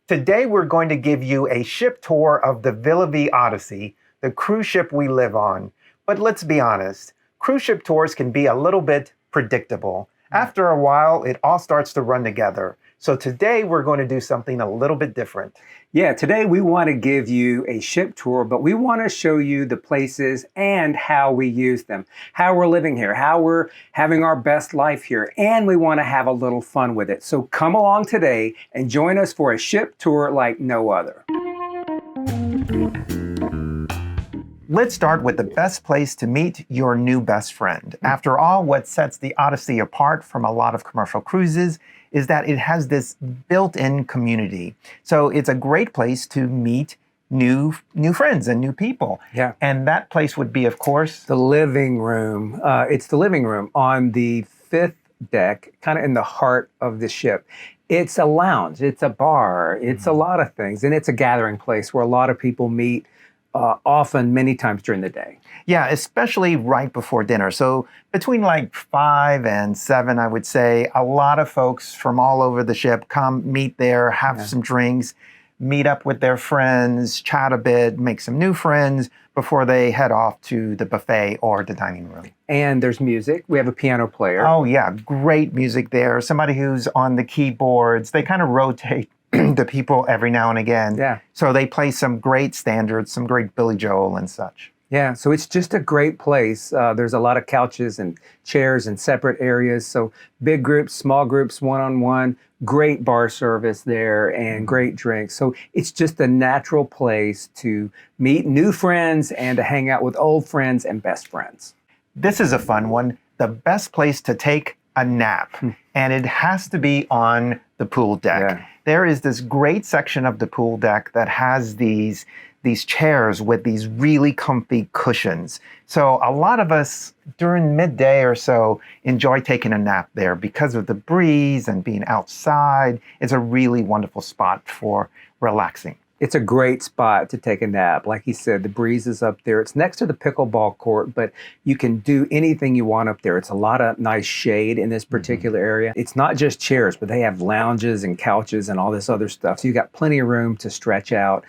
Today we're going to give you a ship tour of the Villa Vie Odyssey, the cruise ship we live on. But let's be honest, cruise ship tours can be a little bit predictable. After a while, it all starts to run together. So today we're going to do something a little bit different. Yeah, today we want to give you a ship tour, but we want to show you the places and how we use them, how we're living here, how we're having our best life here, and we want to have a little fun with it. So come along today and join us for a ship tour like no other. Let's start with the best place to meet your new best friend. After all, what sets the Odyssey apart from a lot of commercial cruises is that it has this built-in community. So it's a great place to meet new friends and new people. Yeah. And that place would be, of course, the living room. It's the living room on the fifth deck, kind of in the heart of the ship. It's a lounge, it's a bar, it's a lot of things, and it's a gathering place where a lot of people meet often, many times during the day. Yeah, especially right before dinner. So between like 5 and 7, I would say, a lot of folks from all over the ship come meet there, have some drinks, meet up with their friends, chat a bit, make some new friends before they head off to the buffet or the dining room. And there's music. We have a piano player. Oh yeah, great music there. Somebody who's on the keyboards. They kind of rotate the people every now and again. Yeah. So they play some great standards, some great Billy Joel and such. Yeah, so it's just a great place. There's a lot of couches and chairs and separate areas. So big groups, small groups, one-on-one, great bar service there and great drinks. So it's just a natural place to meet new friends and to hang out with old friends and best friends. This is a fun one. The best place to take a nap. And it has to be on the pool deck. Yeah. There is this great section of the pool deck that has these chairs with these really comfy cushions. So a lot of us during midday or so enjoy taking a nap there because of the breeze and being outside. It's a really wonderful spot for relaxing. It's a great spot to take a nap. Like he said, the breeze is up there. It's next to the pickleball court, but you can do anything you want up there. It's a lot of nice shade in this particular area. It's not just chairs, but they have lounges and couches and all this other stuff. So you got plenty of room to stretch out.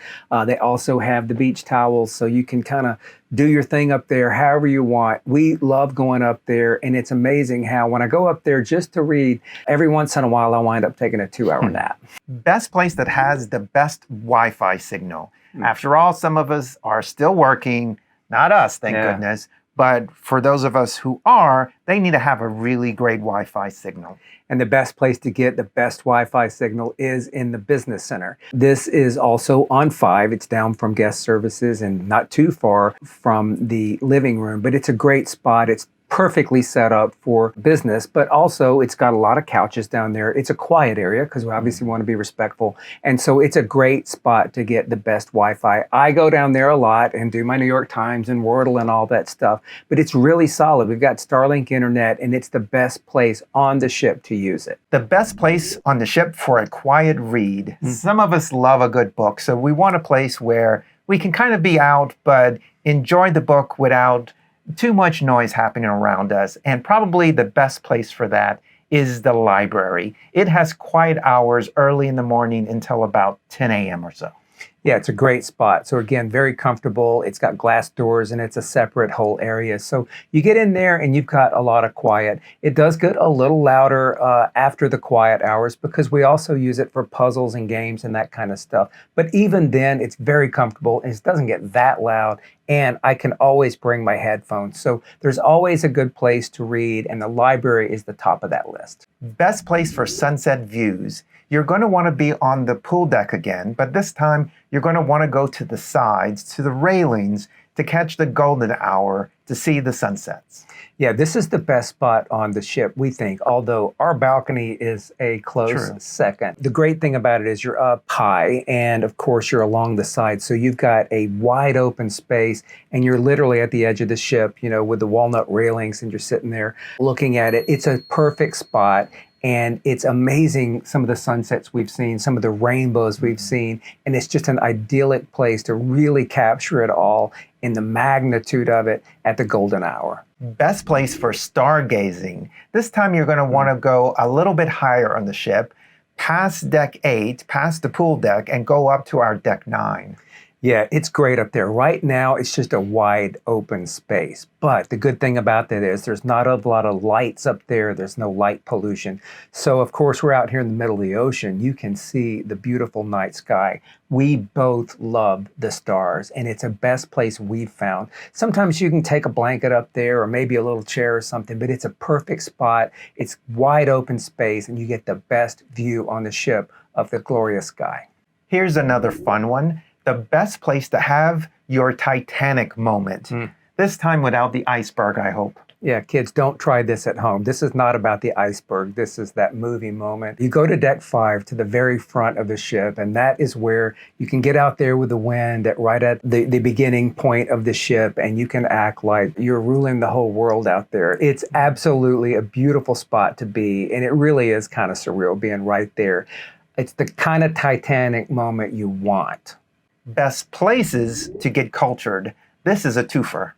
They also have the beach towels, so you can kind of do your thing up there however you want. We love going up there, and it's amazing how when I go up there just to read, every once in a while I wind up taking a 2-hour nap. Best place that has the best Wi-Fi signal. After all, some of us are still working, not us, thank goodness, but for those of us who are, they need to have a really great Wi-Fi signal. And the best place to get the best Wi-Fi signal is in the business center. This is also on 5. It's down from guest services and not too far from the living room, but it's a great spot. It's perfectly set up for business, but also it's got a lot of couches down there. It's a quiet area because we obviously want to be respectful. And so it's a great spot to get the best Wi-Fi. I go down there a lot and do my New York Times and Wordle and all that stuff, but it's really solid. We've got Starlink internet and it's the best place on the ship to use it. The best place on the ship for a quiet read. Some of us love a good book, so we want a place where we can kind of be out, but enjoy the book without too much noise happening around us. And probably the best place for that is the library. It has quiet hours early in the morning until about 10 a.m. or so. Yeah, it's a great spot. So again, very comfortable. It's got glass doors and it's a separate whole area. So you get in there and you've got a lot of quiet. It does get a little louder after the quiet hours because we also use it for puzzles and games and that kind of stuff. But even then, it's very comfortable and it doesn't get that loud. And I can always bring my headphones. So there's always a good place to read, and the library is the top of that list. Best place for sunset views. You're going to want to be on the pool deck again, but this time you're going to want to go to the sides, to the railings, to catch the golden hour, to see the sunsets. Yeah, this is the best spot on the ship, we think, although our balcony is a close second. The great thing about it is you're up high, and of course you're along the side, so you've got a wide open space, and you're literally at the edge of the ship, you know, with the walnut railings, and you're sitting there looking at it. It's a perfect spot. And it's amazing, some of the sunsets we've seen, some of the rainbows we've seen, and it's just an idyllic place to really capture it all in the magnitude of it at the golden hour. Best place for stargazing. This time you're going to want to go a little bit higher on the ship, past deck 8, past the pool deck, and go up to our deck 9. Yeah, it's great up there. Right now, it's just a wide open space. But the good thing about that is there's not a lot of lights up there. There's no light pollution. So, of course, we're out here in the middle of the ocean. You can see the beautiful night sky. We both love the stars, and it's the best place we've found. Sometimes you can take a blanket up there or maybe a little chair or something, but it's a perfect spot. It's wide open space, and you get the best view on the ship of the glorious sky. Here's another fun one. The best place to have your Titanic moment. This time without the iceberg, I hope. Yeah, kids, don't try this at home. This is not about the iceberg. This is that movie moment. You go to deck 5 to the very front of the ship, and that is where you can get out there with the wind right at the beginning point of the ship, and you can act like you're ruling the whole world out there. It's absolutely a beautiful spot to be, and it really is kind of surreal being right there. It's the kind of Titanic moment you want. Best places to get cultured. This is a twofer.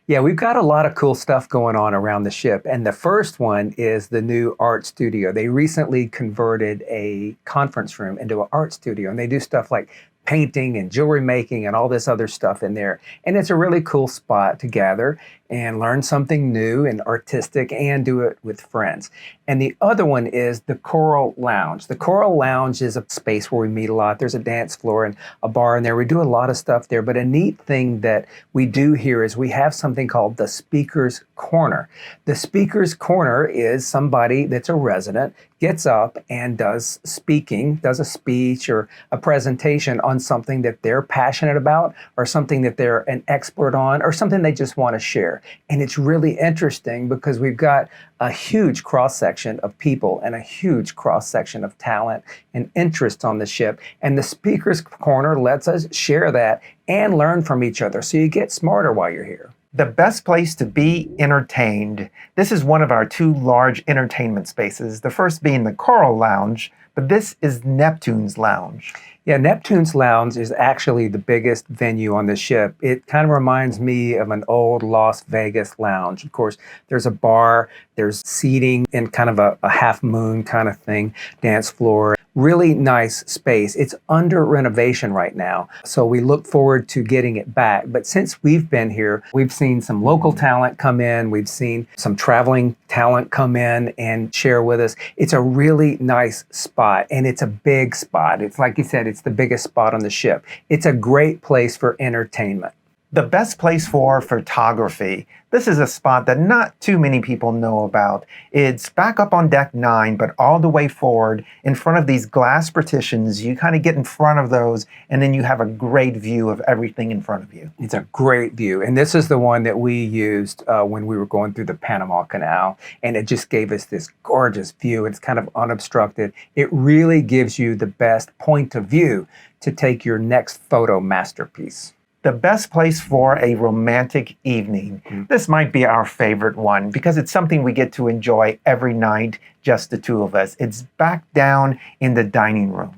Yeah, we've got a lot of cool stuff going on around the ship. And the first one is the new art studio. They recently converted a conference room into an art studio, and they do stuff like painting and jewelry making and all this other stuff in there. And it's a really cool spot to gather and learn something new and artistic and do it with friends. And the other one is the Coral Lounge. The Coral Lounge is a space where we meet a lot. There's a dance floor and a bar in there. We do a lot of stuff there. But a neat thing that we do here is we have something called the Speaker's Corner. The Speaker's Corner is somebody that's a resident gets up and does a speech or a presentation on something that they're passionate about or something that they're an expert on or something they just want to share. And it's really interesting because we've got a huge cross-section of people and a huge cross-section of talent and interest on the ship. And the Speaker's Corner lets us share that and learn from each other. So you get smarter while you're here. The best place to be entertained. This is one of our 2 large entertainment spaces, the first being the Coral Lounge, but this is Neptune's Lounge. Yeah, Neptune's Lounge is actually the biggest venue on the ship. It kind of reminds me of an old Las Vegas lounge. Of course, there's a bar, there's seating in kind of a half moon kind of thing, dance floor. Really nice space. It's under renovation right now, so we look forward to getting it back. But since we've been here, we've seen some local talent come in, we've seen some traveling talent come in and share with us. It's a really nice spot, and it's a big spot. It's like you said, it's the biggest spot on the ship. It's a great place for entertainment. The best place for photography. This is a spot that not too many people know about. It's back up on deck 9, but all the way forward in front of these glass partitions. You kind of get in front of those, and then you have a great view of everything in front of you. It's a great view. And this is the one that we used when we were going through the Panama Canal. And it just gave us this gorgeous view. It's kind of unobstructed. It really gives you the best point of view to take your next photo masterpiece. The best place for a romantic evening. This might be our favorite one because it's something we get to enjoy every night, just the 2 of us. It's back down in the dining room.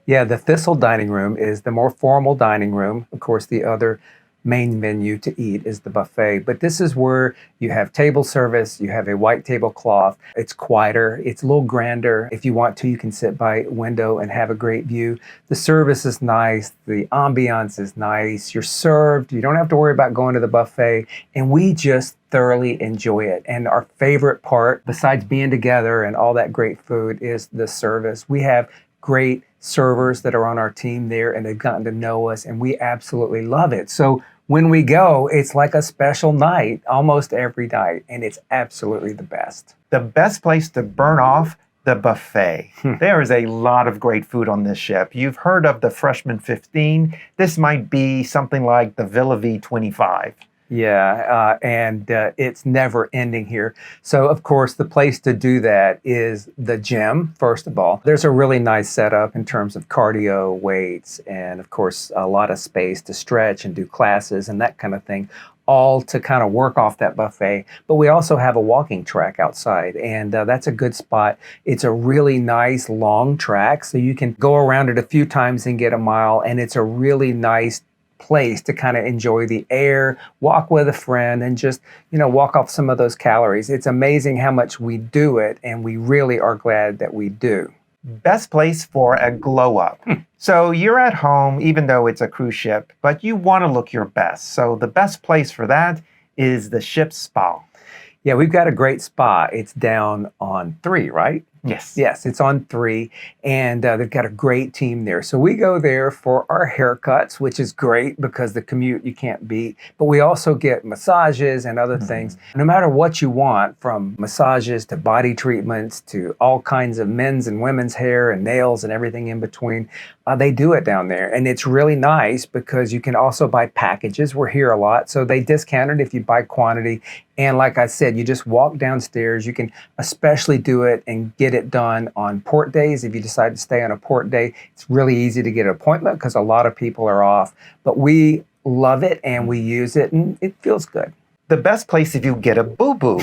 Yeah, the Thistle dining room is the more formal dining room. Of course, the other main menu to eat is the buffet. But this is where you have table service, you have a white tablecloth. It's quieter, it's a little grander. If you want to, you can sit by a window and have a great view. The service is nice, the ambiance is nice. You're served, you don't have to worry about going to the buffet. And we just thoroughly enjoy it. And our favorite part, besides being together and all that great food, is the service. We have great servers that are on our team there, and they've gotten to know us, and we absolutely love it. So when we go, it's like a special night almost every night, and it's absolutely the best. The best place to burn off, the buffet. There is a lot of great food on this ship. You've heard of the Freshman 15. This might be something like the Villa Vie 25. Yeah, and it's never ending here. So, of course, the place to do that is the gym, first of all. There's a really nice setup in terms of cardio, weights, and, of course, a lot of space to stretch and do classes and that kind of thing, all to kind of work off that buffet. But we also have a walking track outside, and that's a good spot. It's a really nice long track, so you can go around it a few times and get a mile, and it's a really nice place to kind of enjoy the air, walk with a friend, and just, walk off some of those calories. It's amazing how much we do it, and we really are glad that we do. Best place for a glow up. So you're at home, even though it's a cruise ship, but you want to look your best. So the best place for that is the ship's spa. Yeah, we've got a great spa. It's down on 3, right? Yes. Yes, it's on 3, and they've got a great team there. So we go there for our haircuts, which is great because the commute you can't beat. But we also get massages and other things. No matter what you want, from massages to body treatments to all kinds of men's and women's hair and nails and everything in between, they do it down there. And it's really nice because you can also buy packages. We're here a lot, so they discount it if you buy quantity. And like I said, you just walk downstairs. You can especially do it and get it done on port days. If you decide to stay on a port day, it's really easy to get an appointment because a lot of people are off. But we love it and we use it, and it feels good. The best place if you get a boo-boo.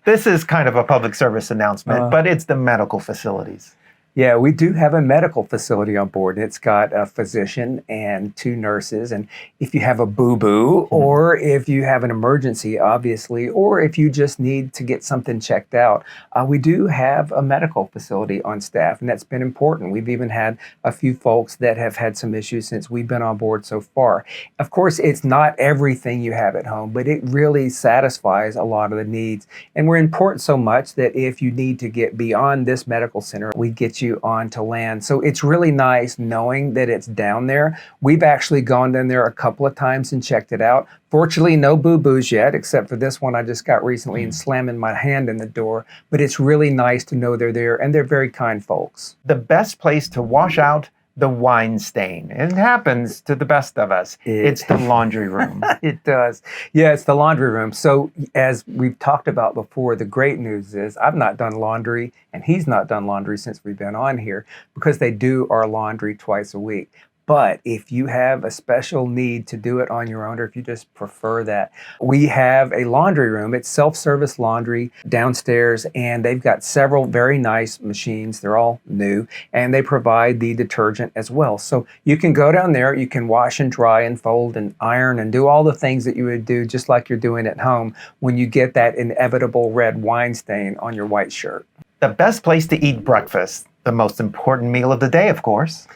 This is kind of a public service announcement, but it's the medical facilities. Yeah, we do have a medical facility on board. It's got a physician and 2 nurses. And if you have a boo-boo, or if you have an emergency, obviously, or if you just need to get something checked out, we do have a medical facility on staff, and that's been important. We've even had a few folks that have had some issues since we've been on board so far. Of course, it's not everything you have at home, but it really satisfies a lot of the needs. And we're in port so much that if you need to get beyond this medical center, we get you onto land. So it's really nice knowing that it's down there. We've actually gone down there a couple of times and checked it out. Fortunately, no boo-boos yet, except for this one I just got recently and slamming my hand in the door. But it's really nice to know they're there, and they're very kind folks. The best place to wash out the wine stain. It happens to the best of us. It's the laundry room. It does. Yeah, it's the laundry room. So as we've talked about before, the great news is I've not done laundry, and he's not done laundry since we've been on here, because they do our laundry twice a week. But if you have a special need to do it on your own, or if you just prefer that, we have a laundry room. It's self-service laundry downstairs, and they've got several very nice machines. They're all new, and they provide the detergent as well. So you can go down there, you can wash and dry and fold and iron and do all the things that you would do just like you're doing at home when you get that inevitable red wine stain on your white shirt. The best place to eat breakfast. The most important meal of the day, of course.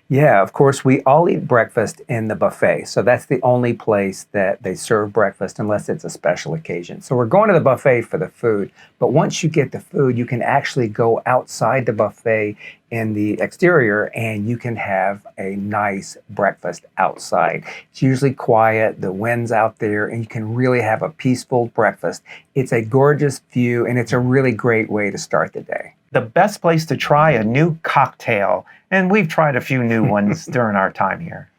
Yeah, of course, we all eat breakfast in the buffet. So that's the only place that they serve breakfast unless it's a special occasion. So we're going to the buffet for the food. But once you get the food, you can actually go outside the buffet in the exterior and you can have a nice breakfast outside. It's usually quiet, the wind's out there, and you can really have a peaceful breakfast. It's a gorgeous view, and it's a really great way to start the day. The best place to try a new cocktail. And we've tried a few new ones during our time here.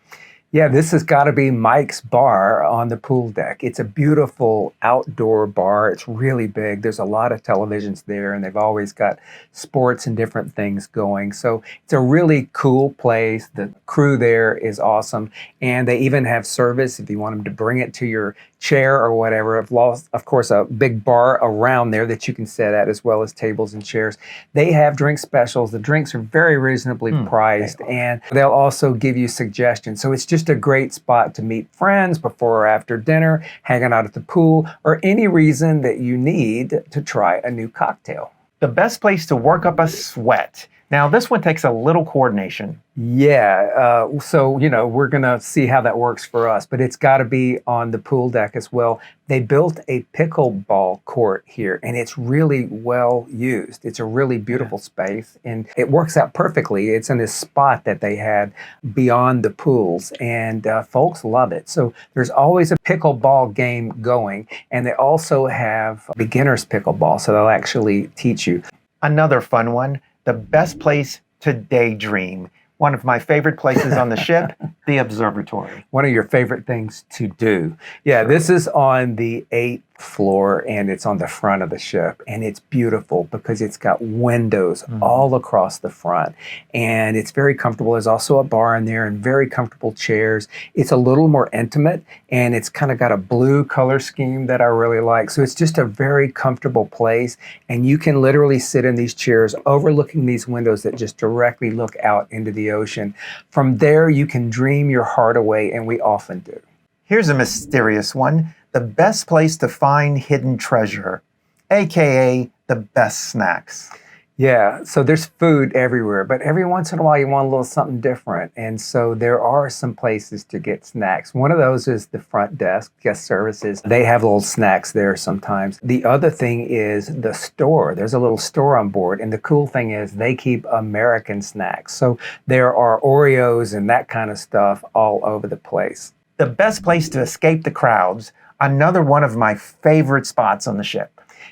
Yeah, this has got to be Mike's Bar on the pool deck. It's a beautiful outdoor bar. It's really big. There's a lot of televisions there, and they've always got sports and different things going. So it's a really cool place. The crew there is awesome, and they even have service if you want them to bring it to your chair or whatever. Of course, a big bar around there that you can sit at, as well as tables and chairs. They have drink specials. The drinks are very reasonably priced, and they'll also give you suggestions. So it's just a great spot to meet friends before or after dinner, hanging out at the pool, or any reason that you need to try a new cocktail. The best place to work up a sweat. Now, this one takes a little coordination. Yeah, so, we're going to see how that works for us, but it's got to be on the pool deck as well. They built a pickleball court here, and it's really well used. It's a really beautiful space, and it works out perfectly. It's in this spot that they had beyond the pools, and folks love it. So there's always a pickleball game going, and they also have beginners pickleball, so they'll actually teach you. Another fun one. The best place to daydream. One of my favorite places on the ship, the observatory. One of your favorite things to do. Yeah, this is on the 8th floor, and it's on the front of the ship, and it's beautiful because it's got windows all across the front, and it's very comfortable. There's also a bar in there and very comfortable chairs. It's a little more intimate, and it's kind of got a blue color scheme that I really like. So it's just a very comfortable place, and you can literally sit in these chairs overlooking these windows that just directly look out into the ocean. From there, you can dream your heart away, and we often do. Here's a mysterious one. The best place to find hidden treasure, aka the best snacks. Yeah, so there's food everywhere, but every once in a while you want a little something different. And so there are some places to get snacks. One of those is the front desk, guest services. They have little snacks there sometimes. The other thing is the store. There's a little store on board. And the cool thing is they keep American snacks. So there are Oreos and that kind of stuff all over the place. The best place to escape the crowds, another one of my favorite spots on the ship.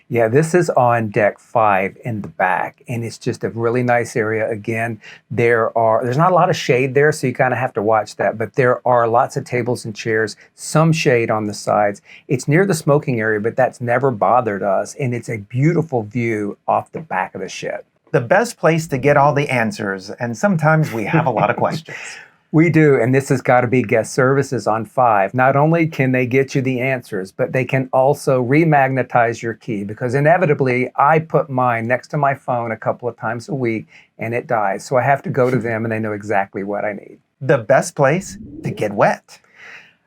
Yeah, this is on deck 5 in the back, and it's just a really nice area. Again, there's not a lot of shade there, so you kind of have to watch that, but there are lots of tables and chairs, some shade on the sides. It's near the smoking area, but that's never bothered us, and it's a beautiful view off the back of the ship. The best place to get all the answers, and sometimes we have a lot of questions. We do, and this has got to be guest services on 5. Not only can they get you the answers, but they can also remagnetize your key, because inevitably I put mine next to my phone a couple of times a week and it dies. So I have to go to them and they know exactly what I need. The best place to get wet.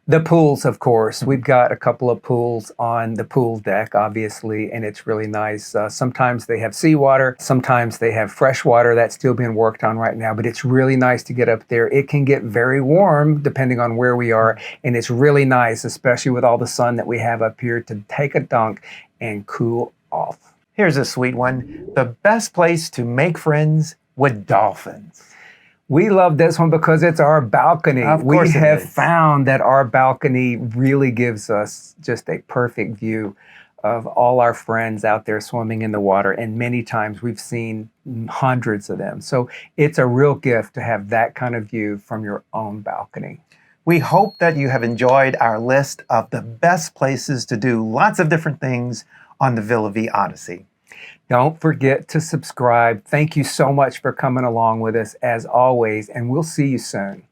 The pools, of course. We've got a couple of pools on the pool deck, obviously, and it's really nice. Sometimes they have seawater. Sometimes they have fresh water. That's still being worked on right now, but it's really nice to get up there. It can get very warm depending on where we are, and it's really nice, especially with all the sun that we have up here, to take a dunk and cool off. Here's a sweet one. The best place to make friends with dolphins. We love this one because it's our balcony. Of course we it have is. found that our balcony really gives us just a perfect view of all our friends out there swimming in the water. And many times we've seen hundreds of them. So it's a real gift to have that kind of view from your own balcony. We hope that you have enjoyed our list of the best places to do lots of different things on the Villa Vie Odyssey. Don't forget to subscribe. Thank you so much for coming along with us as always, and we'll see you soon.